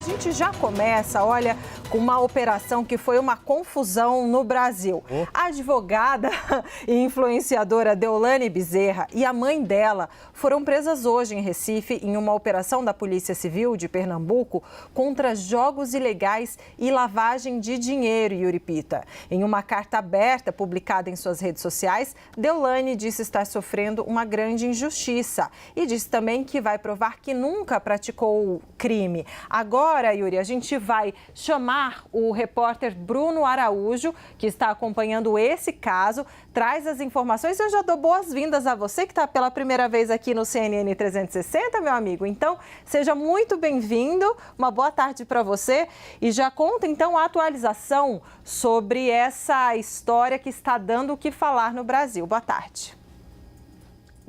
gente já começa, olha, com uma operação que foi uma confusão no Brasil. A advogada e influenciadora Deolane Bezerra e a mãe dela foram presas hoje em Recife em uma operação da Polícia Civil de Pernambuco contra jogos ilegais e lavagem de dinheiro, Yuri Pita. Em uma carta aberta publicada em suas redes sociais, Deolane disse estar sofrendo uma grande injustiça e disse também que vai provar que nunca praticou o crime. Agora, Yuri, a gente vai chamar o repórter Bruno Araújo, que está acompanhando esse caso, traz as informações. Eu já dou boas-vindas a você que está pela primeira vez aqui no CNN 360, meu amigo. Então, seja muito bem-vindo, uma boa tarde para você e já conta então a atualização sobre essa história que está dando o que falar no Brasil. Boa tarde.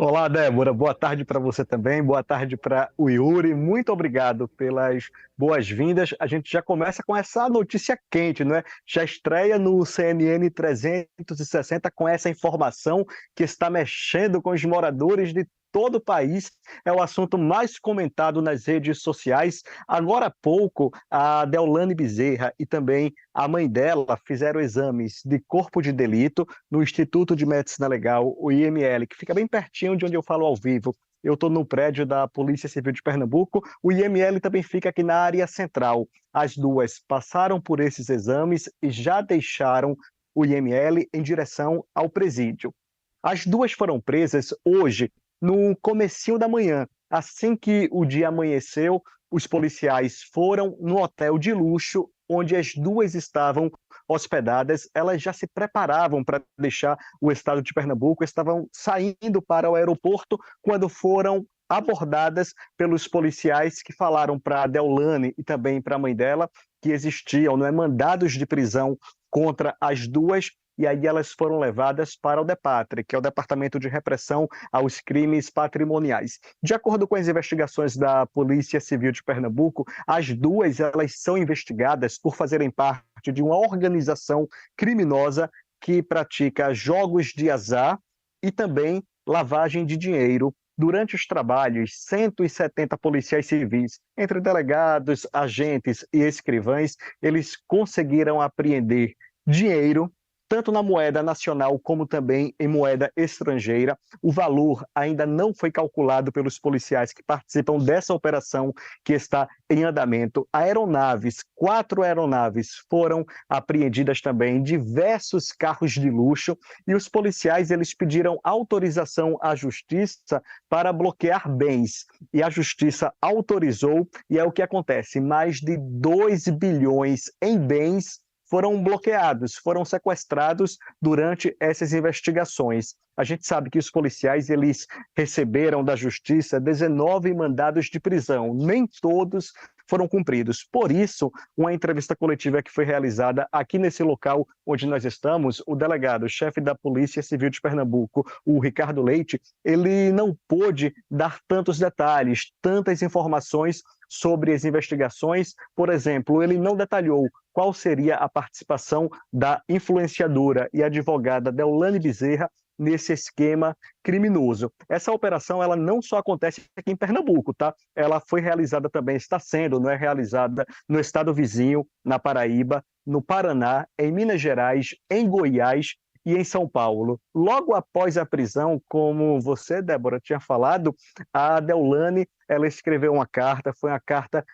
Olá, Débora. Boa tarde para você também. Boa tarde para o Yuri. Muito obrigado pelas boas-vindas. A gente já começa com essa notícia quente, não é? Já estreia no CNN 360 com essa informação que está mexendo com os moradores de todo o país. É o assunto mais comentado nas redes sociais. Agora há pouco, a Deolane Bezerra e também a mãe dela fizeram exames de corpo de delito no Instituto de Medicina Legal, o IML, que fica bem pertinho de onde eu falo ao vivo. Eu estou no prédio da Polícia Civil de Pernambuco. O IML também fica aqui na área central. As duas passaram por esses exames e já deixaram o IML em direção ao presídio. As duas foram presas hoje, no comecinho da manhã. Assim que o dia amanheceu, os policiais foram no hotel de luxo onde as duas estavam hospedadas. Elas já se preparavam para deixar o estado de Pernambuco, estavam saindo para o aeroporto quando foram abordadas pelos policiais que falaram para a Deolane e também para a mãe dela que existiam, não é, mandados de prisão contra as duas. E aí elas foram levadas para o DEPATRE, que é o Departamento de Repressão aos Crimes Patrimoniais. De acordo com as investigações da Polícia Civil de Pernambuco, as duas elas são investigadas por fazerem parte de uma organização criminosa que pratica jogos de azar e também lavagem de dinheiro. Durante os trabalhos, 170 policiais civis, entre delegados, agentes e escrivães, eles conseguiram apreender dinheiro, tanto na moeda nacional como também em moeda estrangeira. O valor ainda não foi calculado pelos policiais que participam dessa operação que está em andamento. Aeronaves, 4 aeronaves foram apreendidas também, diversos carros de luxo, e os policiais eles pediram autorização à Justiça para bloquear bens. E a Justiça autorizou, e é o que acontece, mais de 2 bilhões em bens foram bloqueados, foram sequestrados durante essas investigações. A gente sabe que os policiais eles receberam da Justiça 19 mandados de prisão, nem todos foram cumpridos. Por isso, uma entrevista coletiva que foi realizada aqui nesse local onde nós estamos, o delegado-chefe da Polícia Civil de Pernambuco, o Ricardo Leite, ele não pôde dar tantos detalhes, tantas informações sobre as investigações. Por exemplo, ele não detalhou qual seria a participação da influenciadora e advogada Deolane Bezerra nesse esquema criminoso. Essa operação ela não só acontece aqui em Pernambuco, tá? Ela foi realizada também, está sendo, não é, realizada no estado vizinho, na Paraíba, no Paraná, em Minas Gerais, em Goiás e em São Paulo. Logo após a prisão, como você, Débora, tinha falado, a Deolane, ela escreveu uma carta, foi uma carta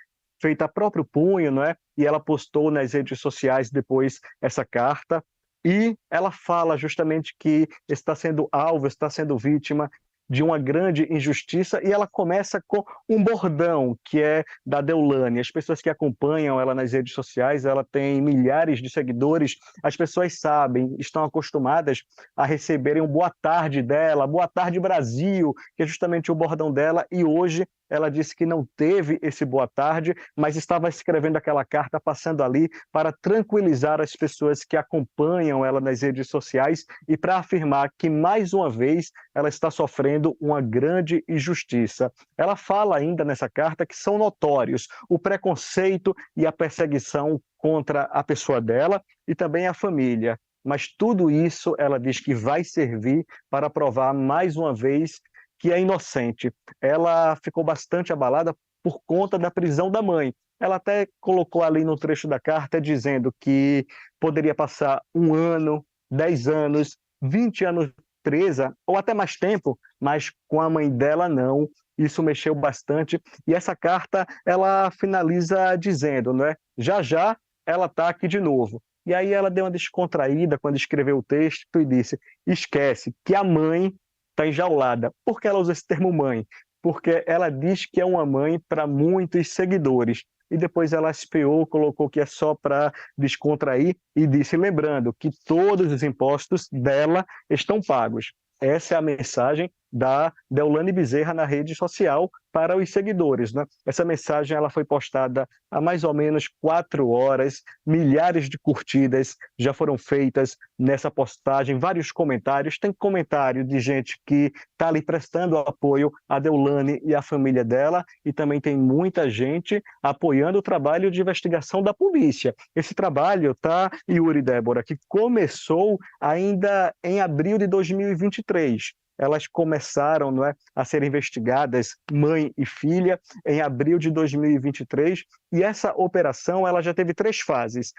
feita a próprio punho, não é? E ela postou nas redes sociais depois essa carta, e ela fala justamente que está sendo alvo, está sendo vítima de uma grande injustiça, e ela começa com um bordão que é da Deolane. As pessoas que acompanham ela nas redes sociais, ela tem milhares de seguidores, as pessoas sabem, estão acostumadas a receberem um boa tarde dela, boa tarde Brasil, que é justamente o bordão dela, e hoje ela disse que não teve esse boa tarde, mas estava escrevendo aquela carta, passando ali para tranquilizar as pessoas que acompanham ela nas redes sociais e para afirmar que, mais uma vez, ela está sofrendo uma grande injustiça. Ela fala ainda nessa carta que são notórios o preconceito e a perseguição contra a pessoa dela e também a família. Mas tudo isso, ela diz que vai servir para provar mais uma vez que é inocente. Ela ficou bastante abalada por conta da prisão da mãe. Ela até colocou ali no trecho da carta dizendo que poderia passar 1 ano, 10 anos, 20 anos presa, ou até mais tempo, mas com a mãe dela não. Isso mexeu bastante. E essa carta, ela finaliza dizendo, né? Já já ela está aqui de novo. E aí ela deu uma descontraída quando escreveu o texto e disse: esquece que a mãe está enjaulada. Por que ela usa esse termo mãe? Porque ela diz que é uma mãe para muitos seguidores. E depois ela espiou, colocou que é só para descontrair e disse, lembrando que todos os impostos dela estão pagos. Essa é a mensagem da Deolane Bezerra na rede social para os seguidores, né? Essa mensagem ela foi postada há mais ou menos 4 horas, milhares de curtidas já foram feitas nessa postagem, vários comentários, tem comentário de gente que está ali prestando apoio a Deolane e a família dela, e também tem muita gente apoiando o trabalho de investigação da polícia. Esse trabalho, tá, Yuri e Débora, que começou ainda em abril de 2023. Elas começaram, não é, a ser investigadas, mãe e filha, em abril de 2023, e essa operação ela já teve 3 fases.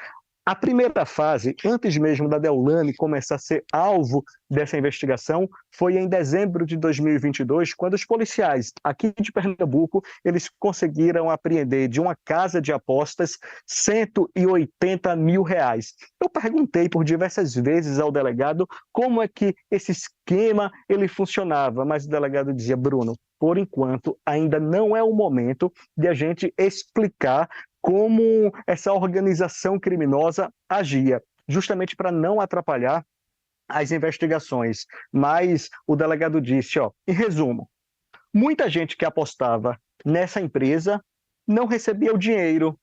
A primeira fase, antes mesmo da Deolane começar a ser alvo dessa investigação, foi em dezembro de 2022, quando os policiais aqui de Pernambuco, eles conseguiram apreender de uma casa de apostas R$180 mil. Eu perguntei por diversas vezes ao delegado como é que esse esquema ele funcionava, mas o delegado dizia, Bruno, por enquanto ainda não é o momento de a gente explicar como essa organização criminosa agia, justamente para não atrapalhar as investigações. Mas o delegado disse, em resumo, muita gente que apostava nessa empresa não recebia o dinheiro,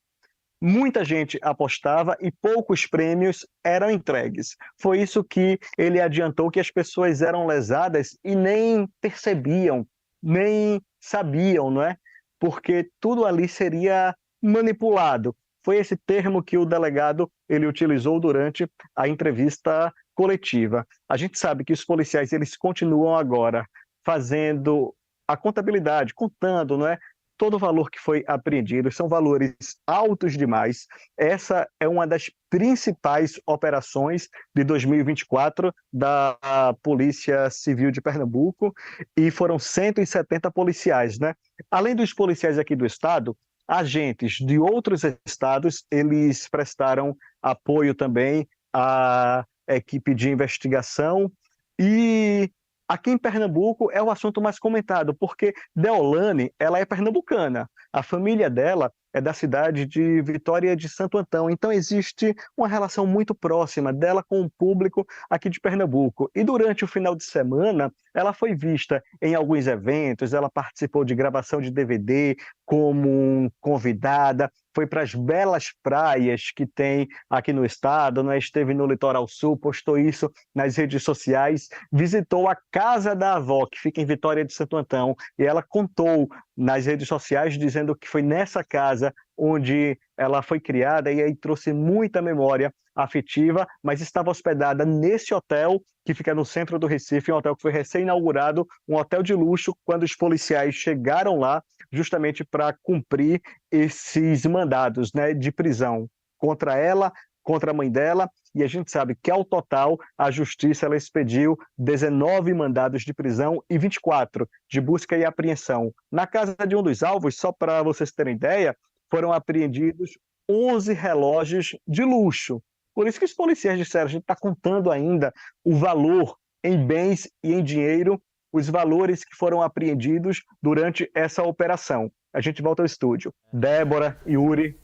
muita gente apostava e poucos prêmios eram entregues. Foi isso que ele adiantou, que as pessoas eram lesadas e nem percebiam, nem sabiam, não é? Porque tudo ali seria manipulado. Foi esse termo que o delegado ele utilizou durante a entrevista coletiva. A gente sabe que os policiais eles continuam agora fazendo a contabilidade, contando, não é? Todo o valor que foi apreendido, são valores altos demais. Essa é uma das principais operações de 2024 da Polícia Civil de Pernambuco, e foram 170 policiais, né? Além dos policiais aqui do estado, agentes de outros estados, eles prestaram apoio também à equipe de investigação. E aqui em Pernambuco é o assunto mais comentado, porque Deolane, ela é pernambucana. A família dela é da cidade de Vitória de Santo Antão. Então existe uma relação muito próxima dela com o público aqui de Pernambuco. E durante o final de semana, ela foi vista em alguns eventos, ela participou de gravação de DVD como convidada, foi para as belas praias que tem aqui no estado, né? Esteve no Litoral Sul, postou isso nas redes sociais, visitou a casa da avó, que fica em Vitória de Santo Antão, e ela contou nas redes sociais dizendo que foi nessa casa onde ela foi criada, e aí trouxe muita memória afetiva, mas estava hospedada nesse hotel que fica no centro do Recife, um hotel que foi recém-inaugurado, um hotel de luxo, quando os policiais chegaram lá justamente para cumprir esses mandados, né, de prisão contra ela, contra a mãe dela, e a gente sabe que, ao total, a Justiça ela expediu 19 mandados de prisão e 24 de busca e apreensão. Na casa de um dos alvos, só para vocês terem ideia, foram apreendidos 11 relógios de luxo. Por isso que os policiais disseram, a gente está contando ainda o valor em bens e em dinheiro, os valores que foram apreendidos durante essa operação. A gente volta ao estúdio. Débora, Yuri.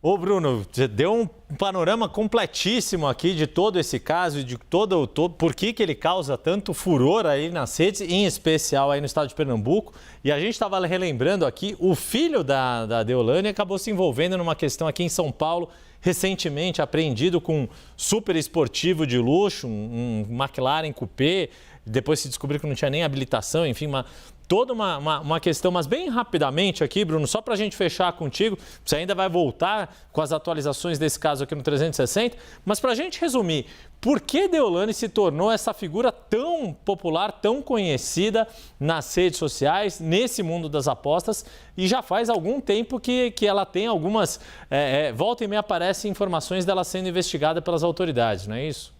Ô Bruno, você deu um panorama completíssimo aqui de todo esse caso e de todo por que ele causa tanto furor aí nas redes, em especial aí no estado de Pernambuco. E a gente estava relembrando aqui, o filho da Deolane acabou se envolvendo numa questão aqui em São Paulo, recentemente apreendido com um super esportivo de luxo, um McLaren Coupé, depois se descobriu que não tinha nem habilitação, enfim, toda uma questão, mas bem rapidamente aqui, Bruno, só para a gente fechar contigo, você ainda vai voltar com as atualizações desse caso aqui no 360, mas para a gente resumir, por que Deolane se tornou essa figura tão popular, tão conhecida nas redes sociais, nesse mundo das apostas, e já faz algum tempo que ela tem algumas, volta e meia aparecem informações dela sendo investigada pelas autoridades, não é isso?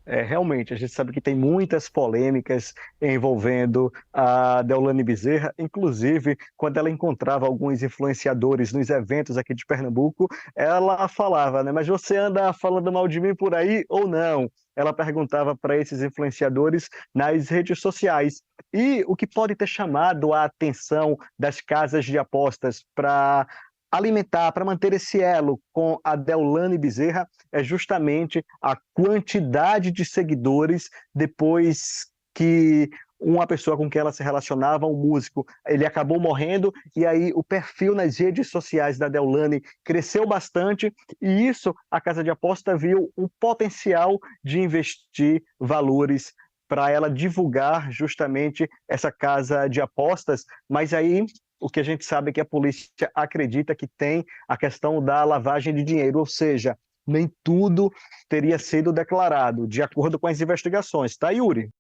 Realmente, a gente sabe que tem muitas polêmicas envolvendo a Deolane Bezerra, inclusive quando ela encontrava alguns influenciadores nos eventos aqui de Pernambuco, ela falava, né, mas você anda falando mal de mim por aí ou não? Ela perguntava para esses influenciadores nas redes sociais. E o que pode ter chamado a atenção das casas de apostas para alimentar, para manter esse elo com a Deolane Bezerra, é justamente a quantidade de seguidores depois que uma pessoa com quem ela se relacionava, um músico, ele acabou morrendo, e aí o perfil nas redes sociais da Deolane cresceu bastante, e isso a casa de aposta viu um potencial de investir valores para ela divulgar justamente essa casa de apostas, mas aí o que a gente sabe é que a polícia acredita que tem a questão da lavagem de dinheiro, ou seja, nem tudo teria sido declarado, de acordo com as investigações, tá, Yuri?